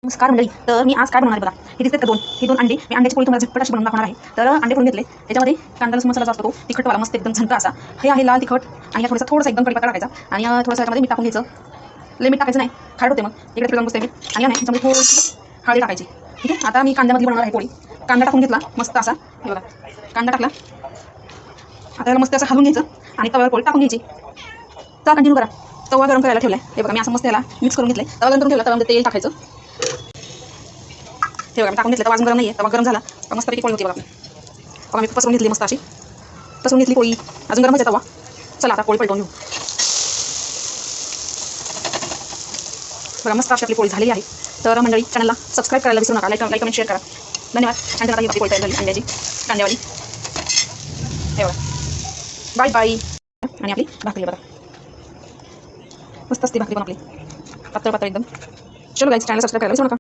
नमस्कार मंडळी. तर मी आज काय बनवणार आहे बघा. हे दिसतात का ही दोन अंडे. मी अंड्याची पोळी तुम्हाला झटपट अशी बनवून दाखवणार आहे. तर अंडे फोडून घेतले, त्याच्यामध्ये कांदा लसूण मसाला जो असतो तो तिखटवाला मस्त एकदम झणका असा. हे आहे लाल तिखट आणि या थोडासा एकदम कढीपत्ता टाकायचा आणि थोडंसं याच्यामध्ये मीठ टाकून घ्यायचं. लय मीठ टाकायचं नाही, खारट होते मग. इकडे फिरवून बसते मीठ आणि याच्यामध्ये थोडीशी हळदी टाकायची. ठीक आहे. आता मी कांद्यामध्ये बनवणार आहे पोळी. कांदा टाकून घेतला मस्त असा. हे बघा, कांदा टाकला. आता याला मस्त असं हलवून घ्यायचं आणि तव्यावर पोळी टाकून घ्यायची. तर कंटिन्यू करा. तवा गरम करायला ठेवलाय. हे बघा, मी असं मस्त याला मिक्स करून घेतले. तवा गरम करून ठेवला, तव्यामध्ये तेल टाकायचं. हे बघा, मी टाकून घेतलं. तवा अजून गरम नाही आहे. तवा गरम झाला तर मस्तपैकी पोळी होती बघा. बघा, मी पसरून घेतली मस्त अशी. पसरून घेतली पोळी. अजून गरम आहे तवा. चला आता पोळी पलटवून घेऊ. बघा, मस्त अशी आपली पोळी झालेली आहे. तर मंडळी, चॅनलला सबस्क्राईब करायला विसरू नका. लाईक कमेंट शेअर करा. धन्यवाद. आणि आता ही पोळी तयार झाली अंड्याची, कांद्यावाली. हे बघा, बाय बाय. आणि आपली भाकरी बघा, मस्त असते भाकरी पण आपली, पातळ पातळ एकदम. चलो गाईज, चॅनल सबस्क्राईब करायला विसरू नका.